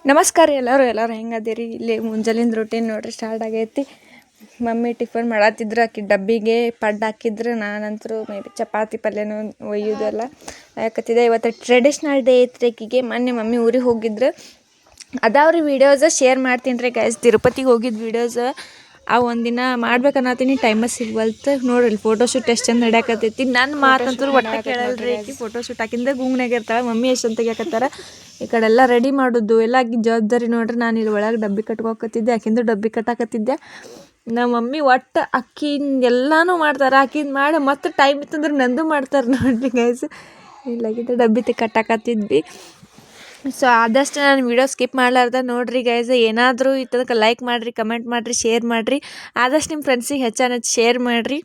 ನಮಸ್ಕಾರ ಎಲ್ಲರೂ ಹೆಂಗದಿರಿ. ಇಲ್ಲಿ ಮುಂಜಾನಿಂದ ರೂಟೀನ್ ನೋಡ್ರಿ ಸ್ಟಾರ್ಟ್ ಆಗೈತಿ. ಮಮ್ಮಿ ಟಿಫನ್ ಮಾಡತ್ತಿದ್ರು, ಆಕಿ ಡಬ್ಬಿಗೆ ಪಡ್ಡು ಹಾಕಿದ್ರು. ನಾನಂತರೂ ಮೇ ಬಿ ಚಪಾತಿ ಪಲ್ಯನೂ ಒಯ್ಯೋದೆಲ್ಲ ಯಾಕತ್ತಿದೆ. ಇವತ್ತು ಟ್ರೆಡಿಷ್ನಲ್ ಡೇ ಐತ್ರಿ ಆಕಿಗೆ. ಮೊನ್ನೆ ಮಮ್ಮಿ ಊರಿಗೆ ಹೋಗಿದ್ರು, ಅದಾವ್ರಿ ವೀಡಿಯೋಸ್ ಶೇರ್ ಮಾಡ್ತೀನಿ ರೀ ಗೈಸ್. ತಿರುಪತಿಗೆ ಹೋಗಿದ್ದು ವೀಡಿಯೋಸ್ ಅವು ಒಂದಿನ ಮಾಡ್ಬೇಕನ್ನತ್ತೀನಿ, ಟೈಮ ಸಿಗ್ವಲ್ತು. ನೋಡ್ರಿ ಫೋಟೋಶೂಟ್ ಎಷ್ಟು ಚಂದ ನಡ್ಯಾಕತ್ತೈತಿ. ನನ್ನ ಮಾತಂತೂ ಒಟ್ಟ ಕೇಳಲ್ರಿ ಆಕಿ. ಫೋಟೋಶೂಟ್ ಹಾಕಿಂದ ಗೂಂಗ್ನಾಗ ಇರ್ತಾಳೆ. ಮಮ್ಮಿ ಎಷ್ಟು ಅಂತ ತೆಗಿಯಾಕತ್ತಾರ. ಈ ಕಡೆ ಎಲ್ಲ ರೆಡಿ ಮಾಡೋದು ಎಲ್ಲ ಜವಾಬ್ದಾರಿ ನೋಡ್ರಿ. ನಾನು ಇಲ್ಲಿ ಒಳಗೆ ಡಬ್ಬಿ ಕಟ್ಕೋಕತ್ತಿದ್ದೆ, ಆಕಿಂದು ಡಬ್ಬಿ ಕಟ್ಟಾಕತ್ತಿದ್ದೆ. ನಮ್ಮ ಮಮ್ಮಿ ಒಟ್ಟು ಅಕ್ಕಿಂದ ಎಲ್ಲನೂ ಮಾಡ್ತಾರೆ. ಆಕಿಂದು ಮಾಡಿ ಮತ್ತು ಟೈಮ್ ಇತ್ತಂದ್ರೆ ನಂದು ಮಾಡ್ತಾರೆ ನೋಡ್ರಿ ಗೈಸ್. ಇಲ್ಲಾಗಿದ್ದ ಡಬ್ಬಿ ಕಟ್ಟಾಕತ್ತಿದ್ವಿ. ಸೊ ಆದಷ್ಟು ನಾನು ವೀಡಿಯೋ ಸ್ಕಿಪ್ ಮಾಡಲಾರ್ದ ನೋಡಿರಿ ಗೈಸ್. ಏನಾದರೂ ಇತ್ತದಕ್ಕೆ ಲೈಕ್ ಮಾಡಿರಿ, ಕಮೆಂಟ್ ಮಾಡಿರಿ, ಶೇರ್ ಮಾಡಿರಿ. ಆದಷ್ಟು ನಿಮ್ಮ ಫ್ರೆಂಡ್ಸಿಗೆ ಹೆಚ್ಚು ಶೇರ್ ಮಾಡಿರಿ.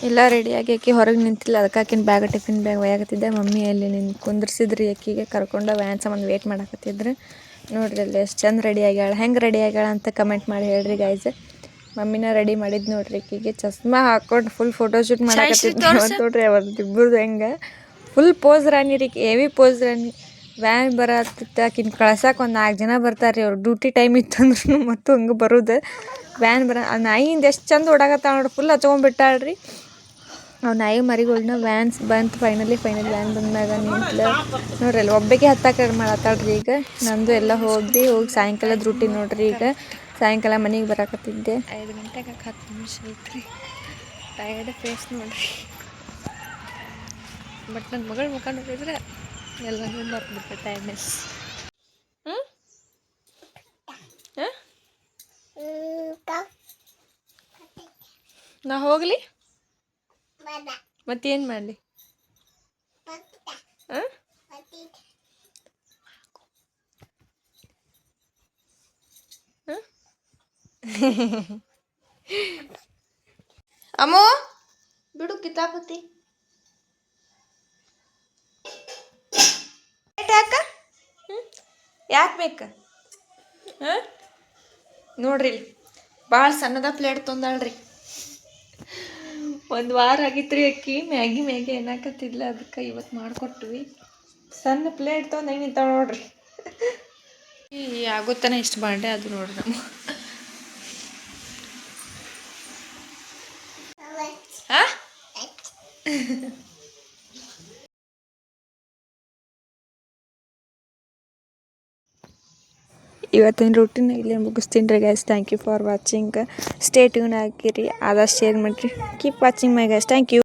ಎಲ್ಲ ರೆಡಿಯಾಗಿ ಆಕಿ ಹೊರಗೆ ನಿಂತಿಲ್ಲ, ಅದಕ್ಕೆ ಆಕಿನ ಬ್ಯಾಗ್ ಟಿಫಿನ್ ಬ್ಯಾಗ್ ಒಯ್ಯಾಕತ್ತಿದ್ದೆ. ಮಮ್ಮಿ ಅಲ್ಲಿ ಕುಂದ್ರಿಸಿದ್ರಿ ಆಕಿಗೆ ಕರ್ಕೊಂಡು ವ್ಯಾನ್ ಸಂಬಂಧ ವೇಟ್ ಮಾಡಕತ್ತಿದ್ರು. ನೋಡ್ರಿ ಅಲ್ಲಿ ಎಷ್ಟು ಚಂದ ರೆಡಿ ಆಗ್ಯಾಳ. ಹೆಂಗೆ ರೆಡಿ ಆಗ್ಯಾಳ ಅಂತ ಕಮೆಂಟ್ ಮಾಡಿ ಹೇಳ್ರಿ ಗೈಸ್. ಮಮ್ಮಿನ ರೆಡಿ ಮಾಡಿದ್ದು ನೋಡ್ರಿ ಆಕಿಗೆ. ಚಸ್ಮಾ ಹಾಕೊಂಡು ಫುಲ್ ಫೋಟೋಶೂಟ್ ಮಾಡಕತ್ತಿದ್ದು ನೋಡ್ರಿ. ಅವತ್ತು ಇಬ್ಬರದು ಹೆಂಗೆ ಫುಲ್ ಪೋಸ್ ರಾಣಿ ರೀ, ಹೆವಿ ಪೋಸ್ ರಾಣಿ. ವ್ಯಾನ್ ಬರತ್ತಿತ್ತು, ಆಕಿನ ಕಳ್ಸಕ್ಕೆ ಒಂದು 4 ಜನ ಬರ್ತಾರೆ ರೀ. ಅವ್ರು ಡ್ಯೂಟಿ ಟೈಮ್ ಇತ್ತಂದ್ರೂ ಮತ್ತು ಹಂಗೆ ಬರೋದು. ವ್ಯಾನ್ ನಾಯಿಯಿಂದ ಎಷ್ಟು ಚಂದ ಓಡಾಕತ್ತಾಳ ನೋಡ್ರಿ. ಫುಲ್ ಹಚ್ಕೊಂಡ್ಬಿಟ್ಟಾಳ್ರಿ ಅವ್ನು ನಾಯಿ ಮರಿಗಳ್ನ. ವ್ಯಾನ್ಸ್ ಬಂತು ಫೈನಲಿ ವ್ಯಾನ್ ಬಂದ್ಮ್ಯಾಗ ನಿಂತ್ಲು ನೋಡ್ರಿ. ಅಲ್ಲಿ ಒಬ್ಬಕ್ಕೆ ಹತ್ತಾಕ ಮಾಡತ್ತಾಳ್ರಿ. ಈಗ ನಂದು ಎಲ್ಲ ಹೋಗಿ ಸಾಯಂಕಾಲದ ರೂಟೀನ್ ನೋಡ್ರಿ. ಈಗ ಸಾಯಂಕಾಲ ಮನೆಗೆ ಬರಾಕತ್ತಿದ್ದೆ. 5 ಗಂಟೆಗೆ 10 ನಿಮಿಷ ಐತ್ರಿ. ಟಯರ್ಡ್ ಫೇಸ್ ನೋಡ್ರಿ. ಬಟ್ ನನ್ನ ಮಗಳ ಮುಖ ನೋಡಿದ್ರೆ ಎಲ್ಲನೂ ಮರ್ತ್ಬಿಟ್ಟೆ ಟೈರ್ಡ್ನೆಸ್. ನಾ ಹೋಗ್ಲಿ ಮತ್ತೇನು ಮಾಡಲಿ? ಅಮ್ಮೋ ಬಿಡು ಕಿತಾಪತಿ. ಯಾಕ ಯಾಕೆ ಬೇಕ? ನೋಡ್ರಿ ಭಾಳ ಸಣ್ಣದ ಪ್ಲೇಟ್ ತೊಂದಾಳ್ರಿ. 1 ವಾರ ಆಗಿತ್ರಿ ಅಕ್ಕಿ ಮ್ಯಾಗಿ ಏನಾಕತ್ತಿದ್ಲ. ಅದಕ್ಕೆ ಇವತ್ತು ಮಾಡಿಕೊಟ್ವಿ. ಸಣ್ಣ ಪ್ಲೇಟ್ ತೊಂದು ಹೆಂಗೆ ನಿಂತಾವ ನೋಡ್ರಿ. ಆಗುತ್ತಾನೆ ಇಷ್ಟು ಬಾಂಡೆ ಅದು ನೋಡ್ರಿ. ನಮ್ಮ ಇವತ್ತಿನ ರೂಟೀನ್ ಇಲ್ಲಿ ಮುಗಿಸ್ತೀನಿ ರೀ guys. Thank you for watching. Stay tune ಆಗಿರಿ. ಆದಷ್ಟು ಶೇರ್ ಮಾಡಿರಿ. Keep watching my guys. Thank you.